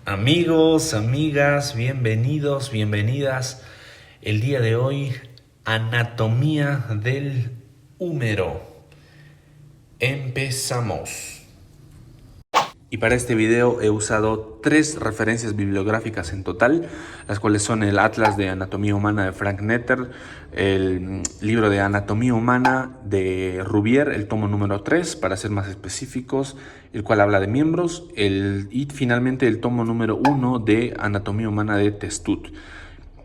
Amigos, amigas, bienvenidos, bienvenidas. El día de hoy, anatomía del húmero. Empezamos. Y para este video he usado 3 referencias bibliográficas en total, las cuales son el Atlas de Anatomía Humana de Frank Netter, el libro de Anatomía Humana de Rubier, el tomo número 3, para ser más específicos, el cual habla de miembros, y finalmente el tomo número 1 de Anatomía Humana de Testut,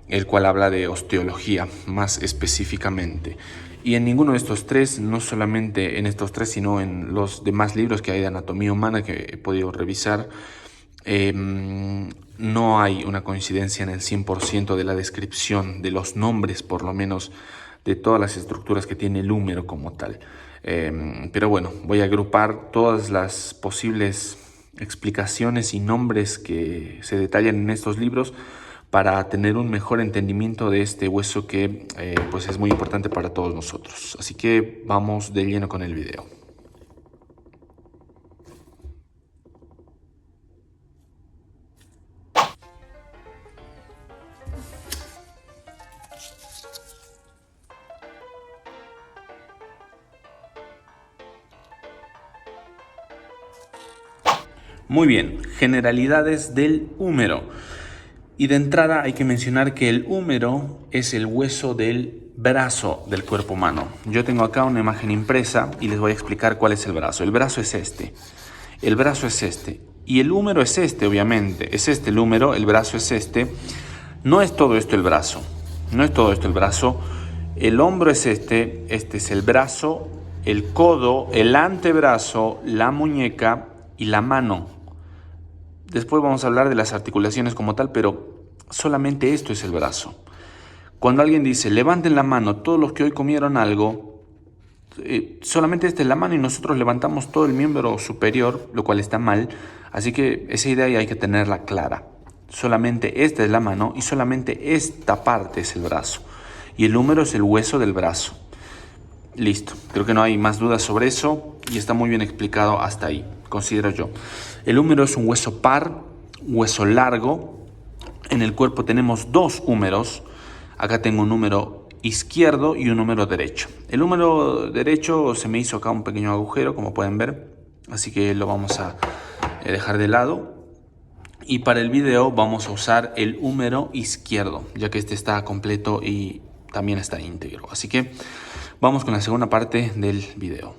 el cual habla de osteología más específicamente. Y en ninguno de estos tres, no solamente en estos tres, sino en los demás libros que hay de anatomía humana que he podido revisar, no hay una coincidencia en el 100% de la descripción, de los nombres por lo menos, de todas las estructuras que tiene el húmero como tal. Pero bueno, voy a agrupar todas las posibles explicaciones y nombres que se detallan en estos libros para tener un mejor entendimiento de este hueso que pues es muy importante para todos nosotros. Así que vamos de lleno con el video. Muy bien, generalidades del húmero. Y de entrada hay que mencionar que el húmero es el hueso del brazo del cuerpo humano. Yo tengo acá una imagen impresa y les voy a explicar cuál es el brazo. El brazo es este, el brazo es este y el húmero es este, obviamente. Es este el húmero, el brazo es este. No es todo esto el brazo, no es todo esto el brazo. El hombro es este es el brazo, el codo, el antebrazo, la muñeca y la mano. Después vamos a hablar de las articulaciones como tal, pero solamente esto es el brazo. Cuando alguien dice, levanten la mano todos los que hoy comieron algo, solamente esta es la mano y nosotros levantamos todo el miembro superior, lo cual está mal. Así que esa idea hay que tenerla clara. Solamente esta es la mano y solamente esta parte es el brazo. Y el húmero es el hueso del brazo. Listo, creo que no hay más dudas sobre eso y está muy bien explicado hasta ahí, considero yo. El húmero es un hueso par, hueso largo. En el cuerpo tenemos 2 húmeros. Acá tengo un húmero izquierdo y un húmero derecho. El húmero derecho se me hizo acá un pequeño agujero, como pueden ver, así que lo vamos a dejar de lado. Y para el video vamos a usar el húmero izquierdo, ya que este está completo y también está íntegro. Así que vamos con la segunda parte del video.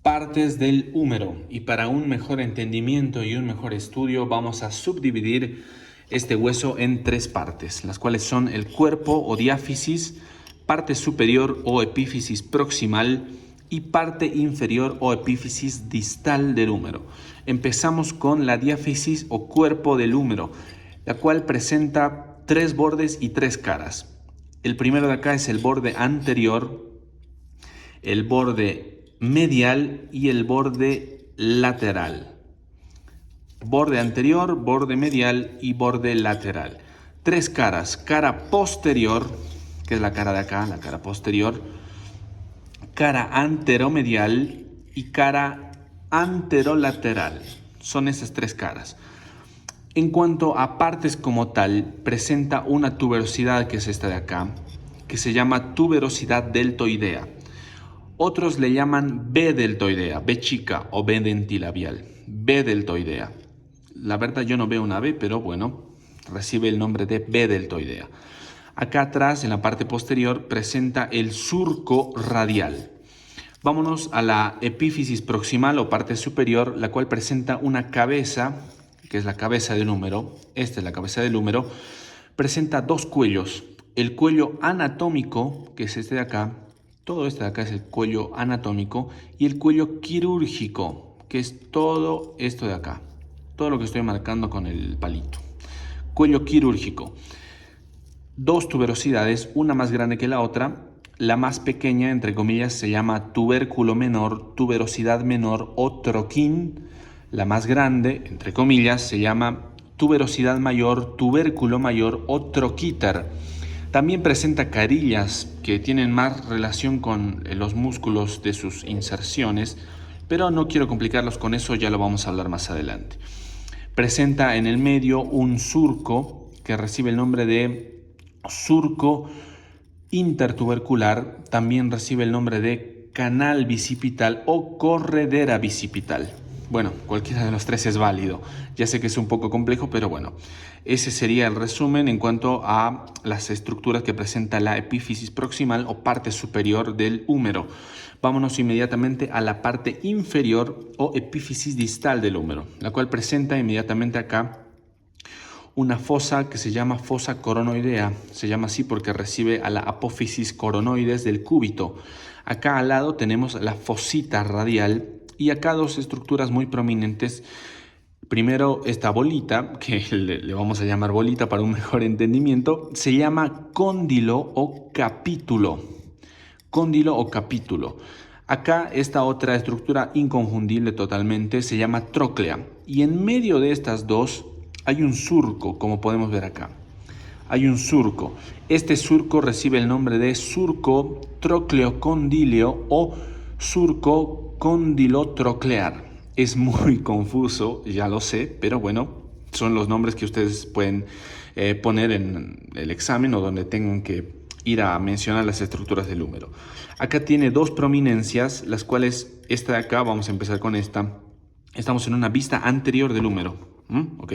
Partes del húmero, y para un mejor entendimiento y un mejor estudio vamos a subdividir este hueso en 3 partes, las cuales son el cuerpo o diáfisis, parte superior o epífisis proximal y parte inferior o epífisis distal del húmero. Empezamos con la diáfisis o cuerpo del húmero, la cual presenta 3 bordes y 3 caras. El primero de acá es el borde anterior, el borde medial y el borde lateral. Borde anterior, borde medial y borde lateral. 3 caras. Cara posterior, que es la cara de acá, la cara posterior. Cara anteromedial y cara anterolateral. Son esas 3 caras. En cuanto a partes como tal, presenta una tuberosidad, que es esta de acá, que se llama tuberosidad deltoidea. Otros le llaman B deltoidea, B chica o B dentilabial, B deltoidea. La verdad yo no veo una B, pero bueno, recibe el nombre de B deltoidea. Acá atrás, en la parte posterior, presenta el surco radial. Vámonos a la epífisis proximal o parte superior, la cual presenta una cabeza, que es la cabeza del húmero. Esta es la cabeza del húmero. Presenta 2 cuellos. El cuello anatómico, que es este de acá. Todo este de acá es el cuello anatómico, y el cuello quirúrgico, que es todo esto de acá. Todo lo que estoy marcando con el palito. Cuello quirúrgico. 2 tuberosidades, una más grande que la otra. La más pequeña, entre comillas, se llama tubérculo menor, tuberosidad menor o troquín. La más grande, entre comillas, se llama tuberosidad mayor, tubérculo mayor o troquíter. También presenta carillas que tienen más relación con los músculos de sus inserciones, pero no quiero complicarlos con eso, ya lo vamos a hablar más adelante. Presenta en el medio un surco que recibe el nombre de surco intertubercular, también recibe el nombre de canal bicipital o corredera bicipital. Bueno, cualquiera de los tres es válido. Ya sé que es un poco complejo, pero bueno, ese sería el resumen en cuanto a las estructuras que presenta la epífisis proximal o parte superior del húmero. Vámonos inmediatamente a la parte inferior o epífisis distal del húmero, la cual presenta inmediatamente acá una fosa que se llama fosa coronoidea. Se llama así porque recibe a la apófisis coronoides del cúbito. Acá al lado tenemos la fosita radial y acá dos estructuras muy prominentes. Primero, esta bolita, que le vamos a llamar bolita para un mejor entendimiento, se llama cóndilo o capítulo. Cóndilo o capítulo. Acá esta otra estructura inconfundible totalmente se llama tróclea. Y en medio de estas dos hay un surco, como podemos ver acá. Hay un surco. Este surco recibe el nombre de surco trócleocondilio o surco condilotroclear. Es muy confuso, ya lo sé, pero bueno, son los nombres que ustedes pueden poner en el examen o donde tengan que ir a mencionar las estructuras del húmero. Acá tiene dos prominencias, las cuales esta de acá, vamos a empezar con esta. Estamos en una vista anterior del húmero. Ok,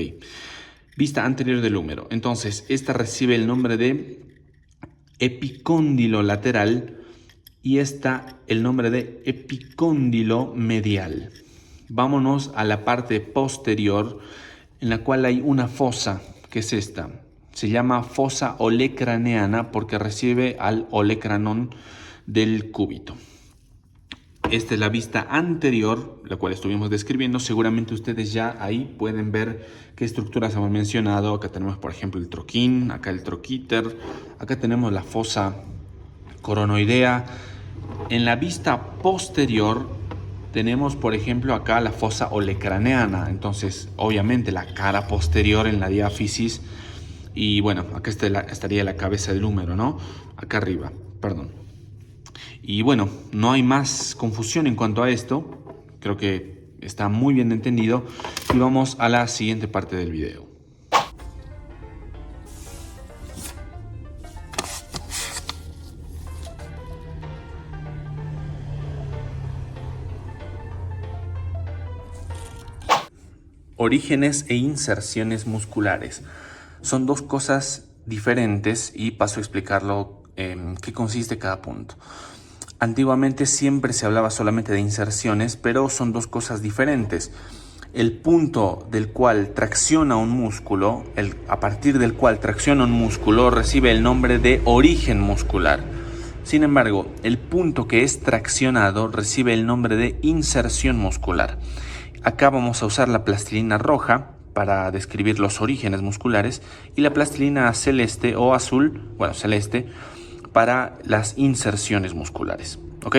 vista anterior del húmero. Entonces, esta recibe el nombre de epicóndilo lateral y esta el nombre de epicóndilo medial. Vámonos a la parte posterior, en la cual hay una fosa, que es esta. Se llama fosa olecraneana porque recibe al olecranón del cúbito. Esta es la vista anterior, la cual estuvimos describiendo. Seguramente ustedes ya ahí pueden ver qué estructuras hemos mencionado. Acá tenemos, por ejemplo, el troquín, acá el troquíter, acá tenemos la fosa coronoidea. En la vista posterior tenemos, por ejemplo, acá la fosa olecraneana. Entonces, obviamente, la cara posterior en la diáfisis. Y bueno, acá estaría la cabeza del húmero, ¿no? Acá arriba, perdón. Y bueno, no hay más confusión en cuanto a esto. Creo que está muy bien entendido. Y vamos a la siguiente parte del video. Orígenes e inserciones musculares. Son dos cosas diferentes y paso a explicarlo en qué consiste cada punto. Antiguamente siempre se hablaba solamente de inserciones, pero son dos cosas diferentes. El punto del cual tracciona un músculo, a partir del cual tracciona un músculo, recibe el nombre de origen muscular. Sin embargo, el punto que es traccionado recibe el nombre de inserción muscular. Acá vamos a usar la plastilina roja para describir los orígenes musculares y la plastilina celeste o azul, bueno, celeste, para las inserciones musculares. ¿Ok?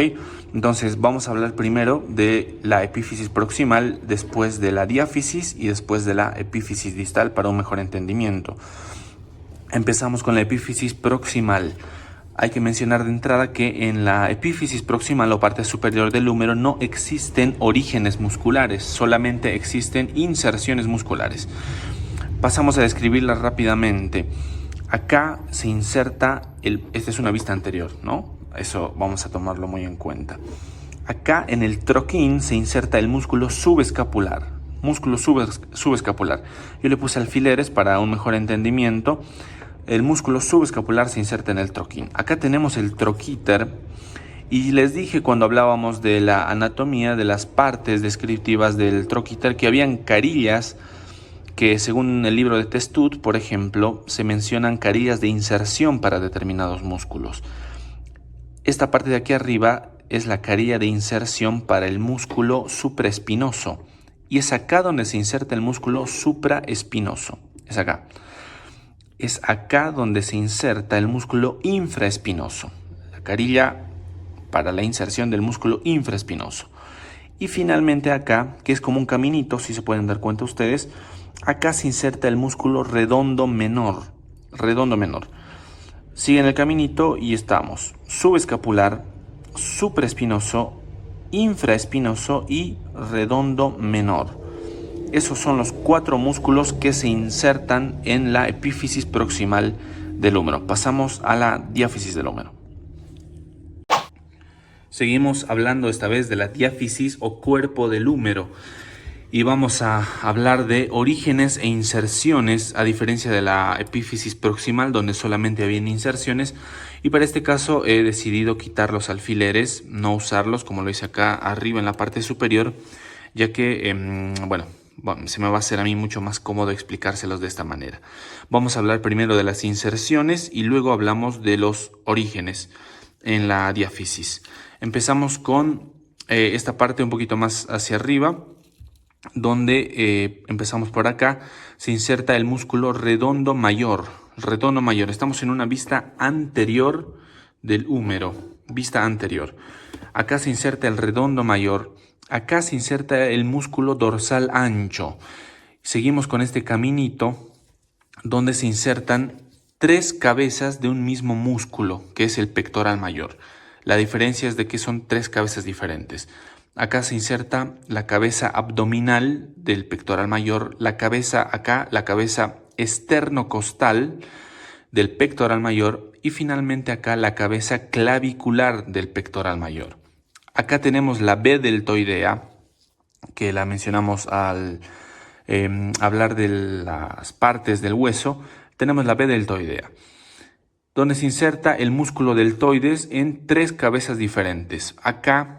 Entonces vamos a hablar primero de la epífisis proximal, después de la diáfisis y después de la epífisis distal para un mejor entendimiento. Empezamos con la epífisis proximal. Hay que mencionar de entrada que en la epífisis proximal o parte superior del húmero no existen orígenes musculares, solamente existen inserciones musculares. Pasamos a describirlas rápidamente. Acá se inserta, esta es una vista anterior, ¿no? Eso vamos a tomarlo muy en cuenta. Acá en el troquín se inserta el músculo subescapular. Músculo subescapular. Yo le puse alfileres para un mejor entendimiento. El músculo subescapular se inserta en el troquín. Acá tenemos el troquíter. Y les dije cuando hablábamos de la anatomía, de las partes descriptivas del troquíter, que habían carillas que según el libro de Testud, por ejemplo, se mencionan carillas de inserción para determinados músculos. Esta parte de aquí arriba es la carilla de inserción para el músculo supraespinoso y es acá donde se inserta el músculo supraespinoso. Es acá. Es acá donde se inserta el músculo infraespinoso. La carilla para la inserción del músculo infraespinoso. Y finalmente acá, que es como un caminito, si se pueden dar cuenta ustedes, acá se inserta el músculo redondo menor. Redondo menor. Siguen el caminito y estamos subescapular, supraespinoso, infraespinoso y redondo menor. Esos son los 4 músculos que se insertan en la epífisis proximal del húmero. Pasamos a la diáfisis del húmero. Seguimos hablando esta vez de la diáfisis o cuerpo del húmero. Y vamos a hablar de orígenes e inserciones, a diferencia de la epífisis proximal, donde solamente habían inserciones. Y para este caso he decidido quitar los alfileres, no usarlos como lo hice acá arriba en la parte superior, ya que, bueno, se me va a hacer a mí mucho más cómodo explicárselos de esta manera. Vamos a hablar primero de las inserciones y luego hablamos de los orígenes en la diáfisis. Empezamos con esta parte un poquito más hacia arriba, donde empezamos por acá. Se inserta el músculo redondo mayor. Redondo mayor. Estamos en una vista anterior del húmero. Vista anterior. Acá se inserta el redondo mayor. Acá se inserta el músculo dorsal ancho. Seguimos con este caminito donde se insertan 3 cabezas de un mismo músculo, que es el pectoral mayor. La diferencia es de que son 3 cabezas diferentes. Acá se inserta la cabeza abdominal del pectoral mayor, la cabeza esternocostal del pectoral mayor y finalmente acá la cabeza clavicular del pectoral mayor. Acá tenemos la B deltoidea, que la mencionamos al hablar de las partes del hueso. Tenemos la B deltoidea, donde se inserta el músculo deltoides en 3 cabezas diferentes. Acá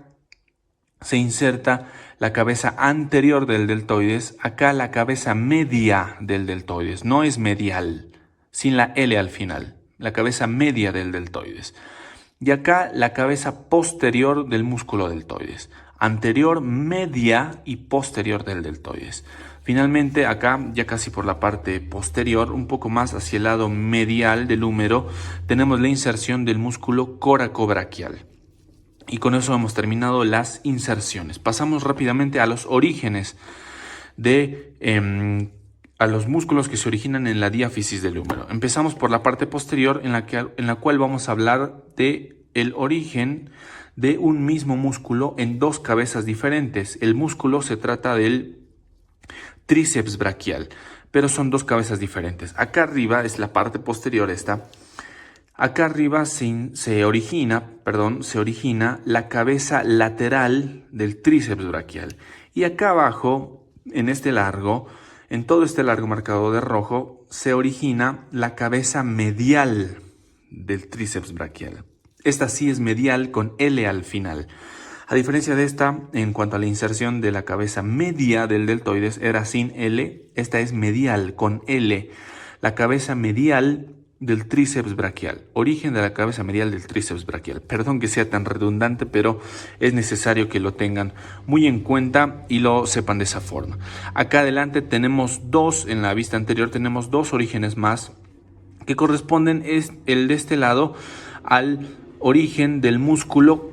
se inserta la cabeza anterior del deltoides, acá la cabeza media del deltoides, no es medial, sin la L al final, la cabeza media del deltoides. Y acá la cabeza posterior del músculo deltoides, anterior, media y posterior del deltoides. Finalmente acá, ya casi por la parte posterior, un poco más hacia el lado medial del húmero, tenemos la inserción del músculo coracobraquial. Y con eso hemos terminado las inserciones. Pasamos rápidamente a los orígenes a los músculos que se originan en la diáfisis del húmero. Empezamos por la parte posterior en la cual vamos a hablar de el origen de un mismo músculo en 2 cabezas diferentes. El músculo se trata del tríceps braquial, pero son 2 cabezas diferentes. Acá arriba es la parte posterior esta. Acá arriba se origina la cabeza lateral del tríceps braquial. Y acá abajo, en todo este largo marcado de rojo, se origina la cabeza medial del tríceps braquial. Esta sí es medial con L al final. A diferencia de esta, en cuanto a la inserción de la cabeza media del deltoides, era sin L. Esta es medial con L. La cabeza medial del tríceps braquial, origen de la cabeza medial del tríceps braquial. Perdón que sea tan redundante, pero es necesario que lo tengan muy en cuenta y lo sepan de esa forma. Acá adelante tenemos 2, en la vista anterior tenemos 2 orígenes más que corresponden, es el de este lado al origen del músculo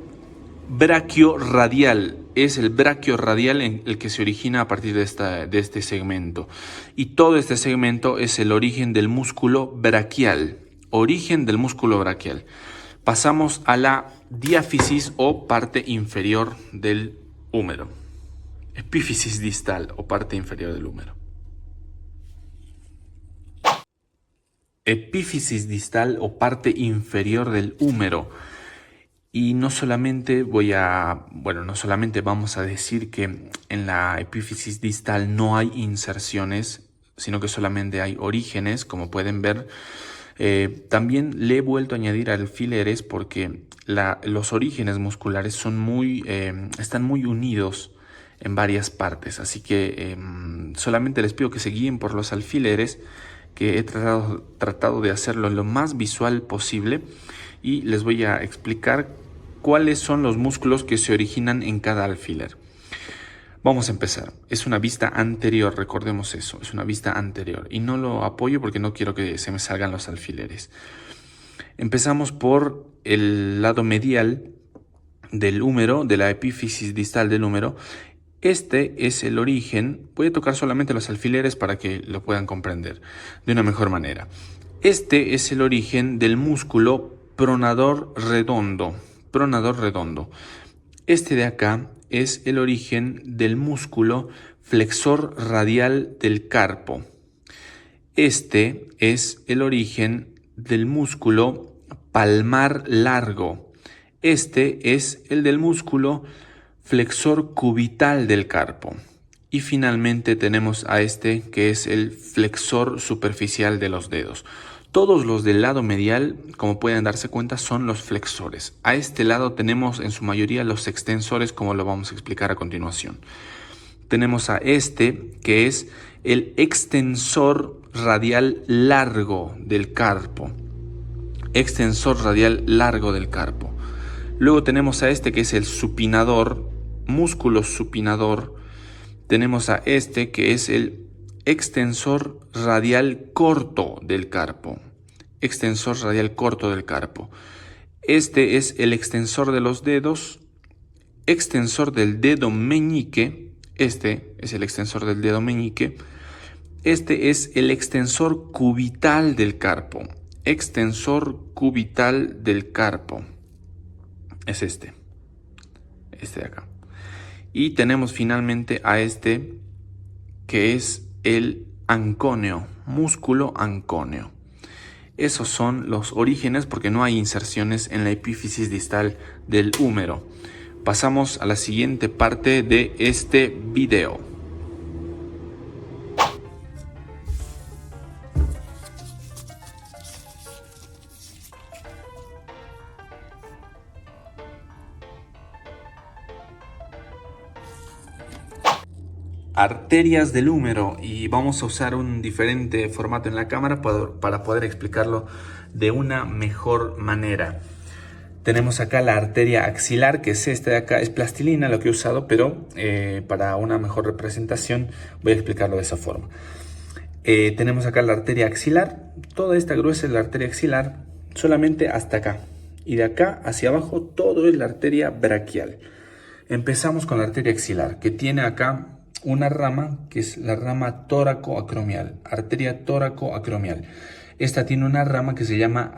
braquiorradial. Es el braquiorradial el que se origina a partir de este segmento. Y todo este segmento es el origen del músculo braquial. Origen del músculo braquial. Pasamos a la diáfisis o parte inferior del húmero. Epífisis distal o parte inferior del húmero. Epífisis distal o parte inferior del húmero. Y no solamente vamos a decir que en la epífisis distal no hay inserciones, sino que solamente hay orígenes, como pueden ver. También le he vuelto a añadir alfileres porque los orígenes musculares están muy unidos en varias partes. Así que solamente les pido que se guíen por los alfileres, que he tratado de hacerlo lo más visual posible. Y les voy a explicar cuáles son los músculos que se originan en cada alfiler. Vamos a empezar. Es una vista anterior, recordemos eso, es una vista anterior. Y no lo apoyo porque no quiero que se me salgan los alfileres. Empezamos por el lado medial del húmero, de la epífisis distal del húmero. Este es el origen. Voy a tocar solamente los alfileres para que lo puedan comprender de una mejor manera. Este es el origen del músculo pronador redondo. Pronador redondo. Este de acá es el origen del músculo flexor radial del carpo. Este es el origen del músculo palmar largo. Este es el del músculo flexor cubital del carpo. Y finalmente tenemos a este que es el flexor superficial de los dedos. Todos los del lado medial, como pueden darse cuenta, son los flexores. A este lado tenemos en su mayoría los extensores, como lo vamos a explicar a continuación. Tenemos a este que es el extensor radial largo del carpo. Extensor radial largo del carpo. Luego tenemos a este que es el supinador, músculo supinador. Tenemos a este que es el extensor radial corto del carpo. Extensor radial corto del carpo. Este es el extensor de los dedos, extensor del dedo meñique. Este es el extensor del dedo meñique. Este es el extensor cubital del carpo. Extensor cubital del carpo. Es este de acá. Y tenemos finalmente a este que es el ancóneo, músculo ancóneo. Esos son los orígenes porque no hay inserciones en la epífisis distal del húmero. Pasamos a la siguiente parte de este video. Arterias del húmero, y vamos a usar un diferente formato en la cámara para poder explicarlo de una mejor manera. Tenemos acá la arteria axilar, que es esta de acá, es plastilina lo que he usado, pero para una mejor representación voy a explicarlo de esa forma. Tenemos acá la arteria axilar, toda esta gruesa es la arteria axilar, solamente hasta acá, y de acá hacia abajo todo es la arteria braquial. Empezamos con la arteria axilar, que tiene acá una rama que es la rama tóraco-acromial, arteria tóraco-acromial. Esta tiene una rama que se llama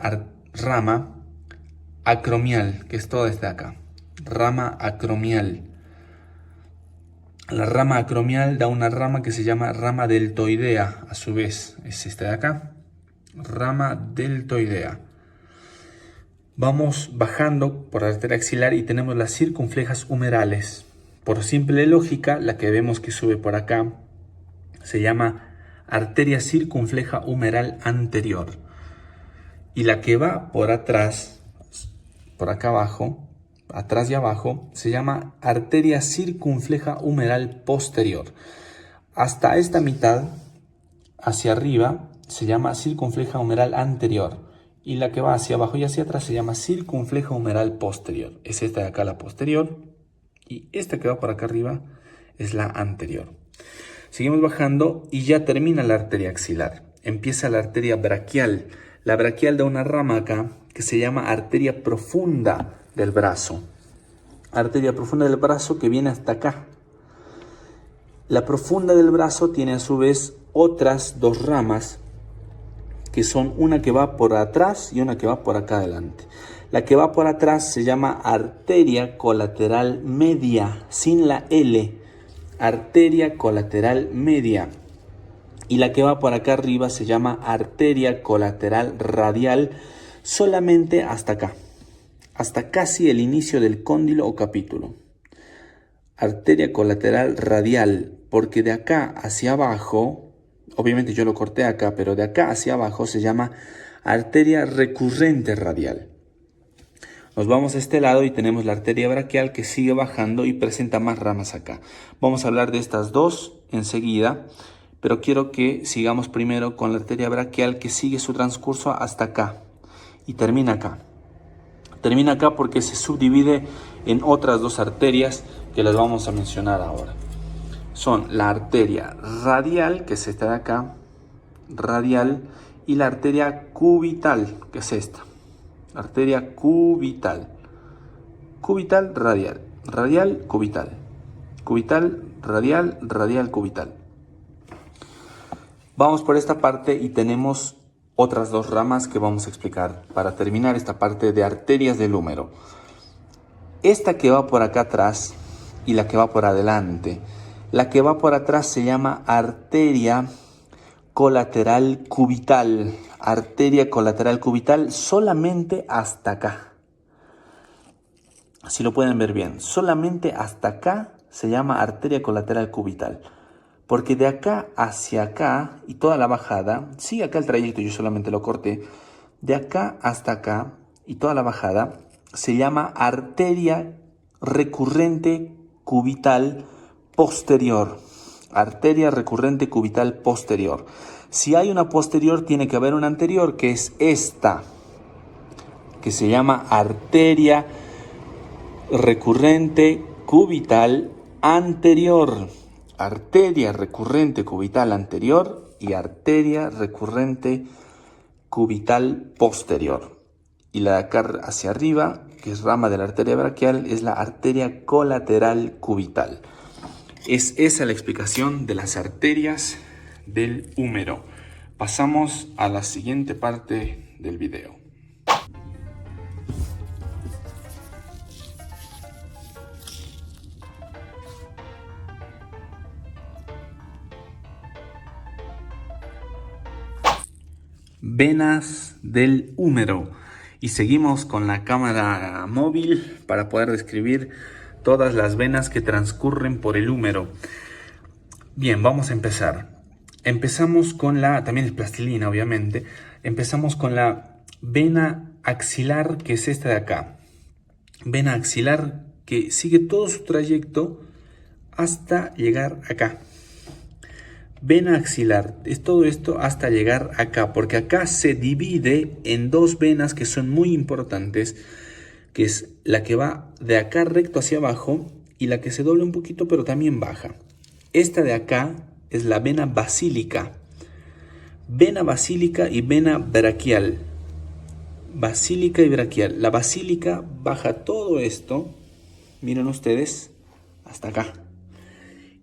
rama acromial, que es toda esta de acá, rama acromial. La rama acromial da una rama que se llama rama deltoidea, a su vez, es esta de acá, rama deltoidea. Vamos bajando por la arteria axilar y tenemos las circunflejas humerales. Por simple lógica, la que vemos que sube por acá se llama arteria circunfleja humeral anterior. Y la que va por atrás, por acá abajo, atrás y abajo, se llama arteria circunfleja humeral posterior. Hasta esta mitad, hacia arriba, se llama circunfleja humeral anterior. Y la que va hacia abajo y hacia atrás se llama circunfleja humeral posterior. Es esta de acá la posterior. Y esta que va por acá arriba es la anterior. Seguimos bajando y ya termina la arteria axilar. Empieza la arteria braquial. La braquial da una rama acá que se llama arteria profunda del brazo. Arteria profunda del brazo que viene hasta acá. La profunda del brazo tiene a su vez otras dos ramas que son una que va por atrás y una que va por acá adelante. La que va por atrás se llama arteria colateral media, sin la L, arteria colateral media. Y la que va por acá arriba se llama arteria colateral radial, solamente hasta acá, hasta casi el inicio del cóndilo o capítulo. Arteria colateral radial, porque de acá hacia abajo, obviamente yo lo corté acá, pero de acá hacia abajo se llama arteria recurrente radial. Nos vamos a este lado y tenemos la arteria braquial que sigue bajando y presenta más ramas acá. Vamos a hablar de estas dos enseguida, pero quiero que sigamos primero con la arteria braquial que sigue su transcurso hasta acá y termina acá. Termina acá porque se subdivide en otras dos arterias que las vamos a mencionar ahora. Son la arteria radial, que es esta de acá, radial, y la arteria cubital, que es esta. Arteria cubital. cubital, radial, radial, cubital, cubital, radial, radial, cubital. Vamos por esta parte y tenemos otras dos ramas que vamos a explicar para terminar esta parte de arterias del húmero. Esta que va por acá atrás y la que va por adelante. La que va por atrás se llama arteria colateral cubital. Arteria colateral cubital solamente hasta acá. Si lo pueden ver bien, solamente hasta acá se llama arteria colateral cubital. Porque de acá hacia acá y toda la bajada, sigue acá el trayecto, yo solamente lo corté, de acá hasta acá y toda la bajada se llama arteria recurrente cubital posterior. Arteria recurrente cubital posterior. Si hay una posterior, tiene que haber una anterior, que es esta, que se llama arteria recurrente cubital anterior. Arteria recurrente cubital anterior y arteria recurrente cubital posterior. Y la de acá hacia arriba, que es rama de la arteria braquial, es la arteria colateral cubital. Es esa la explicación de las arterias del húmero. Pasamos a la siguiente parte del video. Venas del húmero. Y seguimos con la cámara móvil para poder describir todas las venas que transcurren por el húmero. Bien, vamos a empezar. Empezamos con también es plastilina obviamente, empezamos con la vena axilar, que es esta de acá. Vena axilar que sigue todo su trayecto hasta llegar acá. Vena axilar, es todo esto hasta llegar acá, porque acá se divide en dos venas que son muy importantes, que es la que va de acá recto hacia abajo y la que se dobla un poquito pero también baja. Esta de acá es la vena basílica. Vena basílica y vena braquial. Basílica y braquial. La basílica baja todo esto, miren ustedes, hasta acá.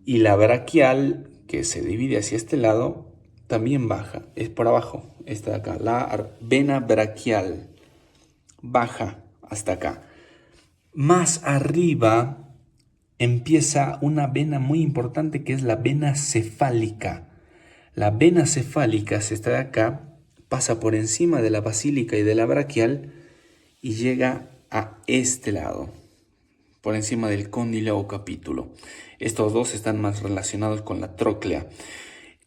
Y la braquial, que se divide hacia este lado, también baja, es por abajo, esta de acá, la vena braquial, baja hasta acá. Más arriba empieza una vena muy importante que es la vena cefálica. La vena cefálica es esta de acá, pasa por encima de la basílica y de la braquial y llega a este lado, por encima del cóndilo o capítulo. Estos dos están más relacionados con la tróclea.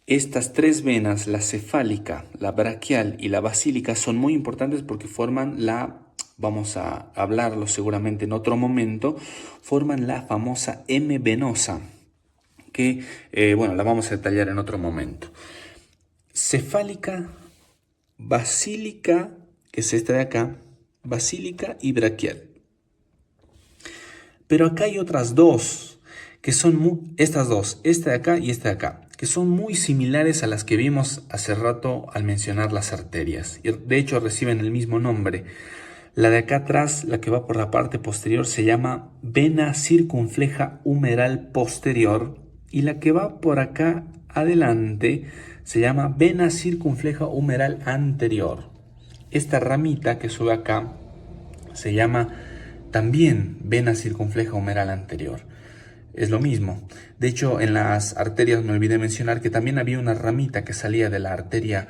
Estas tres venas, la cefálica, la braquial y la basílica, son muy importantes porque forman vamos a hablarlo seguramente en otro momento, forman la famosa M venosa, que la vamos a detallar en otro momento. Cefálica, basílica, que es esta de acá, basílica y braquial. Pero acá hay otras dos, que son estas dos, esta de acá y esta de acá, que son muy similares a las que vimos hace rato al mencionar las arterias. Y de hecho reciben el mismo nombre. La de acá atrás, la que va por la parte posterior, se llama vena circunfleja humeral posterior. Y la que va por acá adelante se llama vena circunfleja humeral anterior. Esta ramita que sube acá se llama también vena circunfleja humeral anterior. Es lo mismo. De hecho, en las arterias me olvidé mencionar que también había una ramita que salía de la arteria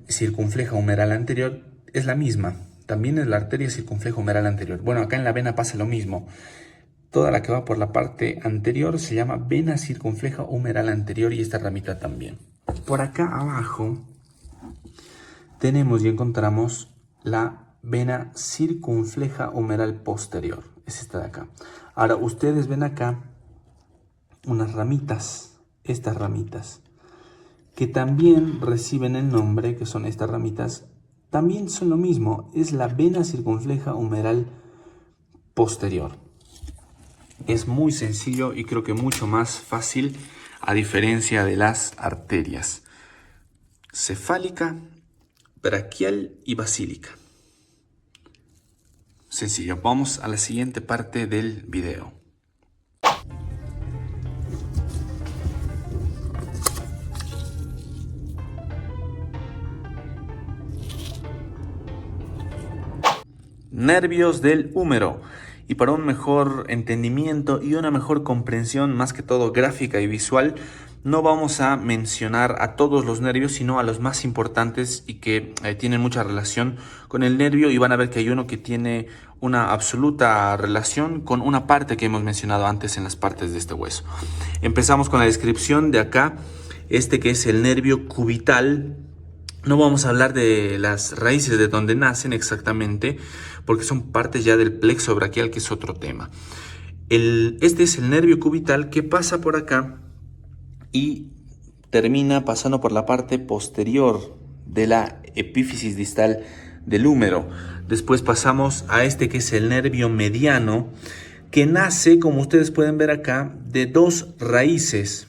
circunfleja humeral anterior. Es la misma. También es la arteria circunfleja humeral anterior. Bueno, acá en la vena pasa lo mismo. Toda la que va por la parte anterior se llama vena circunfleja humeral anterior y esta ramita también. Por acá abajo tenemos y encontramos la vena circunfleja humeral posterior. Es esta de acá. Ahora ustedes ven acá unas ramitas, estas ramitas, que también reciben el nombre, que son estas ramitas, también son lo mismo, es la vena circunfleja humeral posterior. Es muy sencillo y creo que mucho más fácil a diferencia de las arterias. Cefálica, braquial y basílica. sencillo. Vamos a la siguiente parte del video. Nervios del húmero. Y para un mejor entendimiento y una mejor comprensión, más que todo gráfica y visual, no vamos a mencionar a todos los nervios, sino a los más importantes y que tienen mucha relación con el nervio, y van a ver que hay uno que tiene una absoluta relación con una parte que hemos mencionado antes en las partes de este hueso. Empezamos con la descripción de acá, que es el nervio cubital. No vamos a hablar de las raíces de donde nacen exactamente, porque son partes ya del plexo braquial, que es otro tema. Este es el nervio cubital que pasa por acá y termina pasando por la parte posterior de la epífisis distal del húmero. Después pasamos a que es el nervio mediano, que nace, como ustedes pueden ver acá, de dos raíces.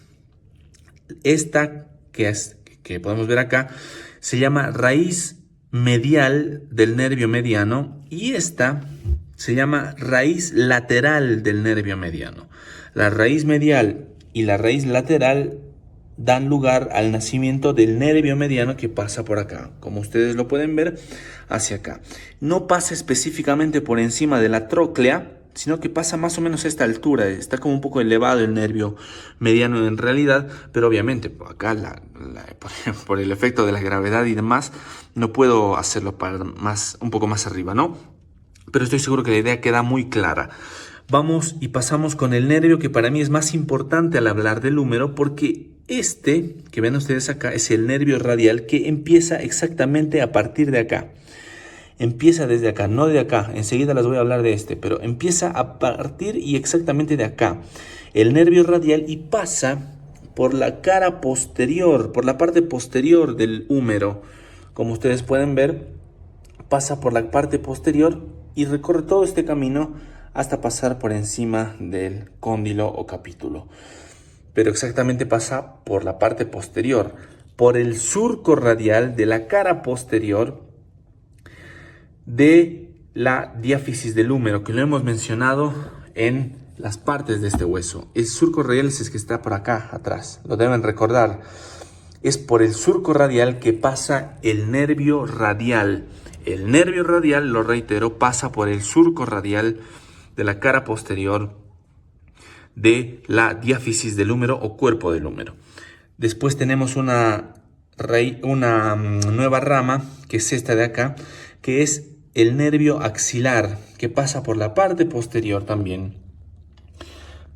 Esta que podemos ver acá se llama raíz medial del nervio mediano, y esta se llama raíz lateral del nervio mediano. La raíz medial y la raíz lateral dan lugar al nacimiento del nervio mediano, que pasa por acá, como ustedes lo pueden ver, hacia acá. No pasa específicamente por encima de la tróclea, sino que pasa más o menos a esta altura. Está como un poco elevado el nervio mediano en realidad, pero obviamente acá por el efecto de la gravedad y demás, no puedo hacerlo un poco más arriba, ¿no? Pero estoy seguro que la idea queda muy clara. Vamos y pasamos con el nervio que para mí es más importante al hablar del húmero, porque que ven ustedes acá, es el nervio radial, que empieza exactamente a partir de acá. Empieza desde acá, no de acá. Enseguida les voy a hablar de pero empieza a partir y exactamente de acá. El nervio radial, y pasa por la cara posterior, por la parte posterior del húmero. Como ustedes pueden ver, pasa por la parte posterior y recorre todo este camino hasta pasar por encima del cóndilo o capítulo. Pero exactamente pasa por la parte posterior, por el surco radial de la cara posterior de la diáfisis del húmero, que lo hemos mencionado en las partes de este hueso. El surco radial es el que está por acá atrás, lo deben recordar. Es por el surco radial que pasa el nervio radial. El nervio radial, lo reitero, pasa por el surco radial de la cara posterior de la diáfisis del húmero o cuerpo del húmero. Después tenemos una nueva rama, que es esta de acá, que es el nervio axilar, que pasa por la parte posterior también.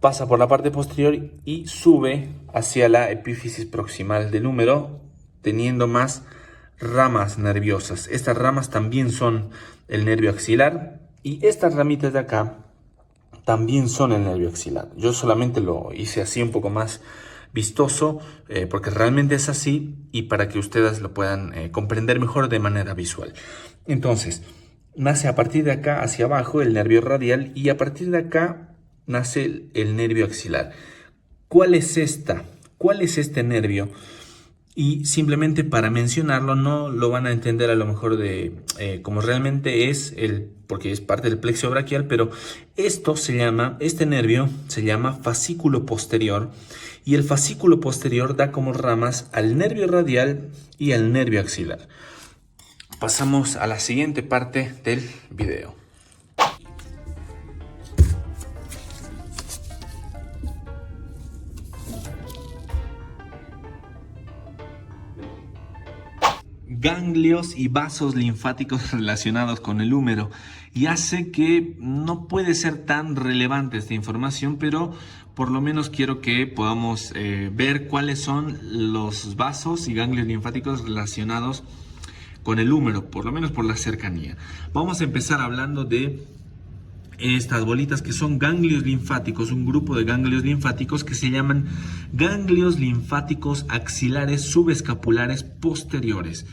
Pasa por la parte posterior y sube hacia la epífisis proximal del húmero, teniendo más ramas nerviosas. Estas ramas también son el nervio axilar, y estas ramitas de acá también son el nervio axilar. Yo solamente lo hice así un poco más vistoso, porque realmente es así, y para que ustedes lo puedan comprender mejor de manera visual. Entonces, nace a partir de acá hacia abajo el nervio radial, y a partir de acá nace el nervio axilar. ¿Cuál es este nervio? Y simplemente para mencionarlo, no lo van a entender a lo mejor como realmente es, porque es parte del plexo braquial, pero este nervio se llama fascículo posterior, y el fascículo posterior da como ramas al nervio radial y al nervio axilar. Pasamos a la siguiente parte del video. Ganglios y vasos linfáticos relacionados con el húmero. Ya sé que no puede ser tan relevante esta información, pero por lo menos quiero que podamos ver cuáles son los vasos y ganglios linfáticos relacionados con el húmero, por lo menos por la cercanía. Vamos a empezar hablando de estas bolitas, que son ganglios linfáticos, un grupo de ganglios linfáticos que se llaman ganglios linfáticos axilares subescapulares posteriores.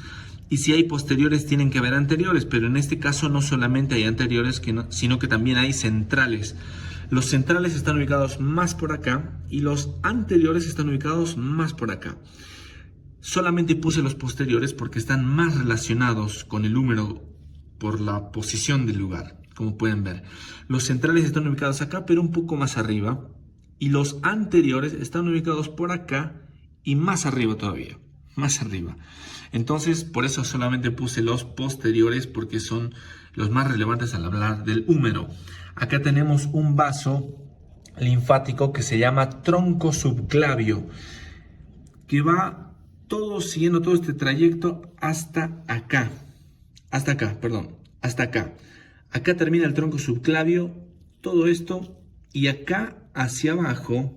Y si hay posteriores, tienen que haber anteriores, pero en este caso no solamente hay anteriores, sino que también hay centrales. Los centrales están ubicados más por acá y los anteriores están ubicados más por acá. Solamente puse los posteriores porque están más relacionados con el húmero por la posición del lugar. como pueden ver. Los centrales están ubicados acá, pero un poco más arriba. Y los anteriores están ubicados por acá y más arriba todavía, más arriba. Entonces, por eso solamente puse los posteriores, porque son los más relevantes al hablar del húmero. Acá tenemos un vaso linfático que se llama tronco subclavio, que va siguiendo todo este trayecto hasta acá. Hasta acá. Acá termina el tronco subclavio, todo esto, y acá hacia abajo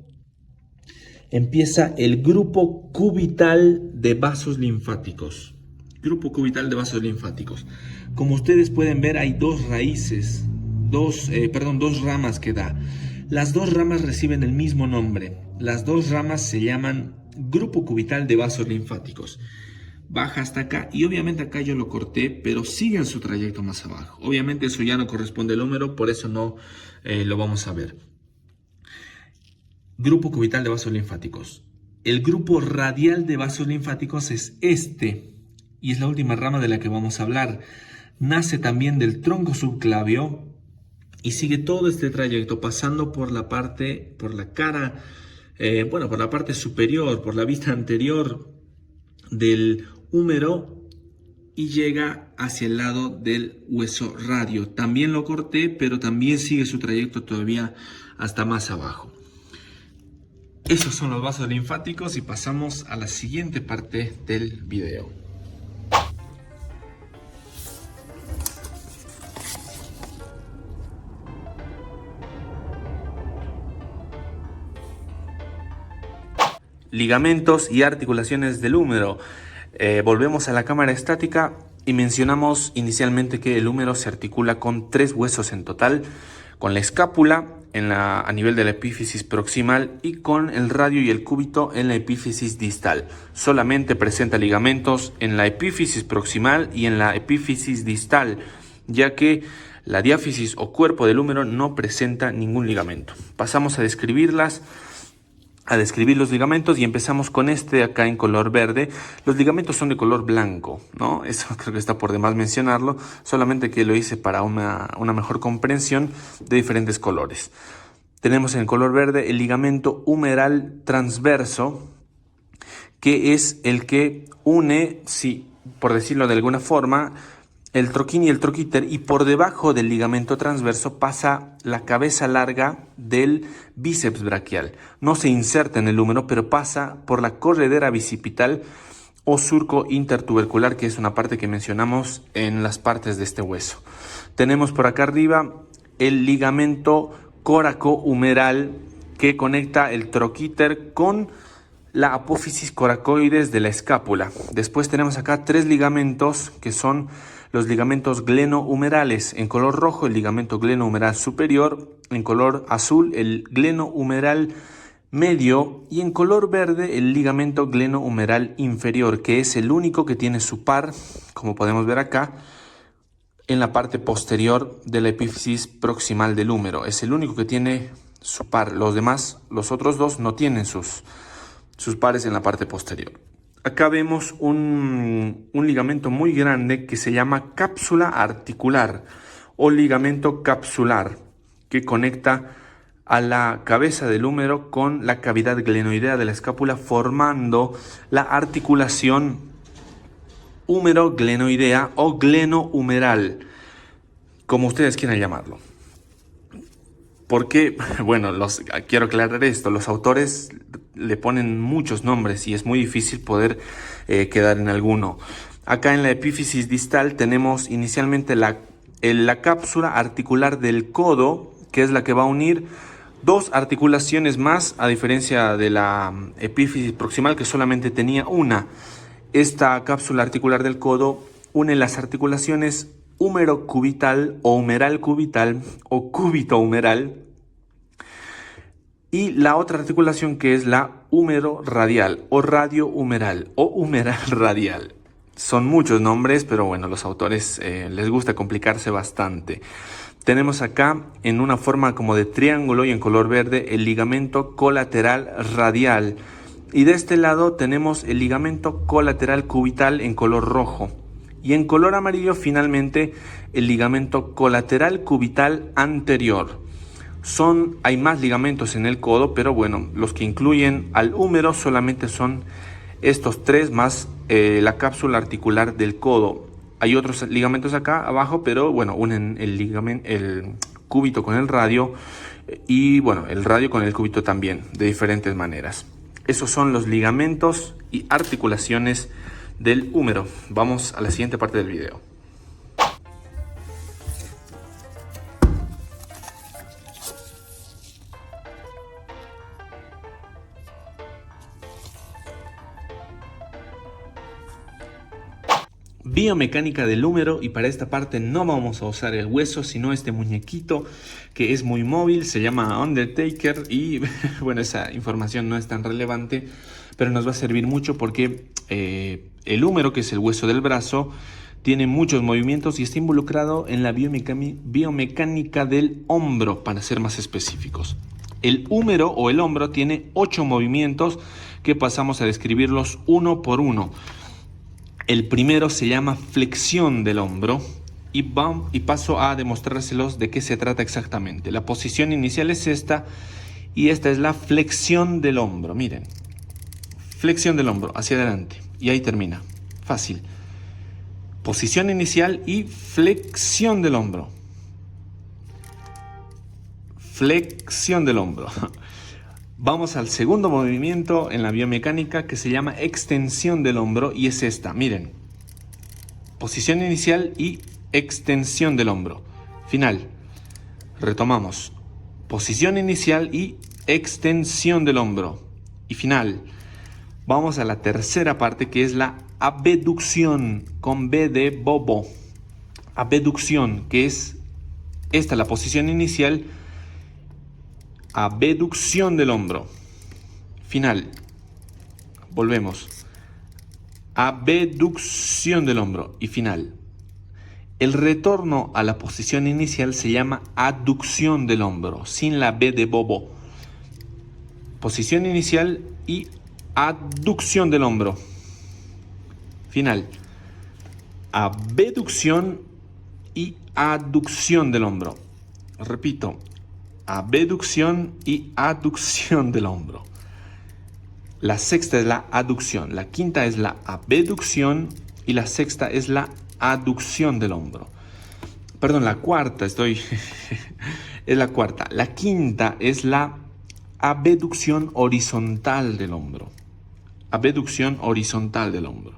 empieza el grupo cubital de vasos linfáticos. Grupo cubital de vasos linfáticos. Como ustedes pueden ver, hay dos raíces, dos ramas que da. Las dos ramas reciben el mismo nombre. Las dos ramas se llaman grupo cubital de vasos linfáticos. Baja hasta acá y obviamente acá yo lo corté, pero sigue en su trayecto más abajo. Obviamente eso ya no corresponde al húmero, por eso no lo vamos a ver. Grupo cubital de vasos linfáticos. El grupo radial de vasos linfáticos es este, y es la última rama de la que vamos a hablar. Nace también del tronco subclavio y sigue todo este trayecto pasando por la parte superior, por la vista anterior del húmero y llega hacia el lado del hueso radio. También lo corté, pero también sigue su trayecto todavía hasta más abajo. Esos son los vasos linfáticos y pasamos a la siguiente parte del video. Ligamentos y articulaciones del húmero. Volvemos a la cámara estática y mencionamos inicialmente que el húmero se articula con 3 huesos en total, con la escápula a nivel de la epífisis proximal y con el radio y el cúbito en la epífisis distal. Solamente presenta ligamentos en la epífisis proximal y en la epífisis distal, ya que la diáfisis o cuerpo del húmero no presenta ningún ligamento. Pasamos a describir los ligamentos y empezamos con este acá en color verde. Los ligamentos son de color blanco, ¿no? Eso creo que está por demás mencionarlo, solamente que lo hice para una mejor comprensión de diferentes colores. Tenemos en color verde el ligamento humeral transverso, que es el que une, por decirlo de alguna forma, el troquín y el troquíter, y por debajo del ligamento transverso pasa la cabeza larga del bíceps braquial. No se inserta en el húmero, pero pasa por la corredera bicipital o surco intertubercular, que es una parte que mencionamos en las partes de este hueso. Tenemos por acá arriba el ligamento coracohumeral, que conecta el troquíter con la apófisis coracoides de la escápula. Después tenemos acá 3 ligamentos que son los ligamentos glenohumerales. En color rojo el ligamento glenohumeral superior, en color azul el glenohumeral medio y en color verde el ligamento glenohumeral inferior, que es el único que tiene su par, como podemos ver acá, en la parte posterior de la epífisis proximal del húmero. Es el único que tiene su par. Los otros dos no tienen sus pares en la parte posterior. Acá vemos un ligamento muy grande que se llama cápsula articular o ligamento capsular, que conecta a la cabeza del húmero con la cavidad glenoidea de la escápula, formando la articulación húmero-glenoidea o glenohumeral, como ustedes quieran llamarlo. Porque, bueno, quiero aclarar esto, los autores le ponen muchos nombres y es muy difícil poder quedar en alguno. Acá en la epífisis distal tenemos inicialmente la cápsula articular del codo, que es la que va a unir 2 articulaciones más, a diferencia de la epífisis proximal, que solamente tenía una. Esta cápsula articular del codo une las articulaciones húmero cubital o humeral cubital o cúbito humeral y la otra articulación, que es la húmero radial o radio humeral o humeral radial. Son muchos nombres, pero bueno, los autores les gusta complicarse bastante. Tenemos acá en una forma como de triángulo y en color verde el ligamento colateral radial. Y de este lado tenemos el ligamento colateral cubital en color rojo. Y en color amarillo, finalmente, el ligamento colateral cubital anterior. Hay más ligamentos en el codo, pero bueno, los que incluyen al húmero solamente son estos tres más la cápsula articular del codo. Hay otros ligamentos acá abajo, pero bueno, unen el cúbito con el radio y bueno, el radio con el cúbito también, de diferentes maneras. Esos son los ligamentos y articulaciones del húmero. Vamos a la siguiente parte del video. Biomecánica del húmero, y para esta parte no vamos a usar el hueso, sino este muñequito que es muy móvil, se llama Undertaker y bueno, esa información no es tan relevante, pero nos va a servir mucho porque el húmero, que es el hueso del brazo, tiene muchos movimientos y está involucrado en la biomecánica del hombro, para ser más específicos. El húmero o el hombro tiene 8 movimientos que pasamos a describirlos uno por uno. El primero se llama flexión del hombro y paso a demostrárselos de qué se trata exactamente. La posición inicial es esta y esta es la flexión del hombro. Miren, flexión del hombro hacia adelante y ahí termina. Fácil. Posición inicial y flexión del hombro. Flexión del hombro. Vamos al segundo movimiento en la biomecánica que se llama extensión del hombro y es esta, miren. Posición inicial y extensión del hombro. Final. Retomamos. Posición inicial y extensión del hombro. Y final. Vamos a la tercera parte que es la abducción con B de bobo. Abducción, que es esta la posición inicial. Abducción del hombro. Final. Volvemos. Abducción del hombro y final. El retorno a la posición inicial se llama aducción del hombro, sin la B de bobo. Posición inicial y aducción del hombro. Final. Abducción y aducción del hombro. Repito. Abducción y aducción del hombro. La sexta es la aducción, la quinta es la abducción y la sexta es la aducción del hombro. Perdón, la cuarta es la cuarta. La quinta es la abducción horizontal del hombro. Abducción horizontal del hombro.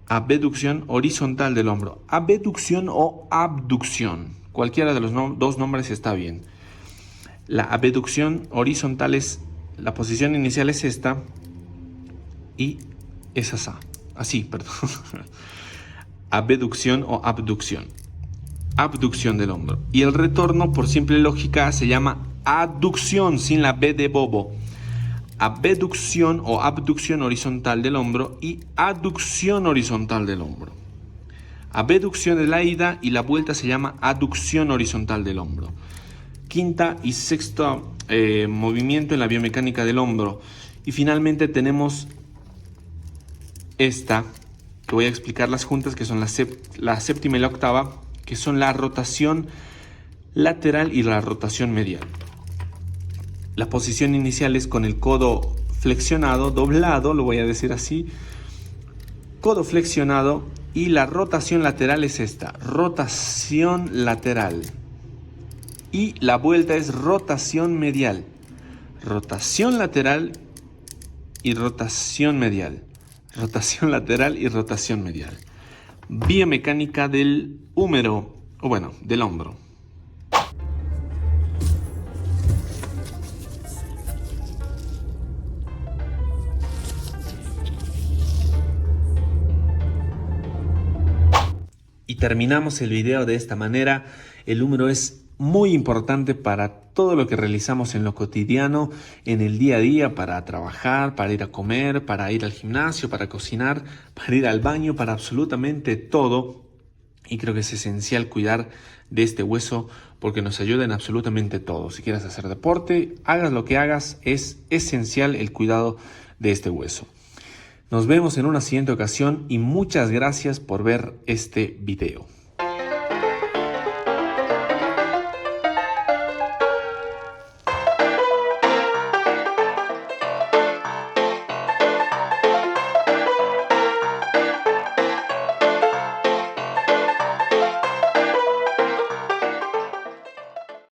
Abducción horizontal del hombro. Abducción o abducción. Cualquiera de los dos nombres está bien. La abducción horizontal es, la posición inicial es esta y es así, perdón. Abducción o abducción. Abducción del hombro. Y el retorno, por simple lógica, se llama aducción sin la B de bobo. Abducción o abducción horizontal del hombro y aducción horizontal del hombro. Abducción es la ida y la vuelta se llama aducción horizontal del hombro. Quinta y sexto movimiento en la biomecánica del hombro. Y finalmente tenemos esta, que voy a explicarlas juntas, que son la séptima y la octava, que son la rotación lateral y la rotación medial. La posición inicial es con el codo flexionado, doblado, lo voy a decir así, codo flexionado, y la rotación lateral es esta, rotación lateral. Y la vuelta es rotación medial, rotación lateral y rotación medial, rotación lateral y rotación medial. Biomecánica del húmero, o bueno, del hombro. Y terminamos el video de esta manera. El húmero es muy importante para todo lo que realizamos en lo cotidiano, en el día a día, para trabajar, para ir a comer, para ir al gimnasio, para cocinar, para ir al baño, para absolutamente todo. Y creo que es esencial cuidar de este hueso porque nos ayuda en absolutamente todo. Si quieres hacer deporte, hagas lo que hagas, es esencial el cuidado de este hueso. Nos vemos en una siguiente ocasión y muchas gracias por ver este video.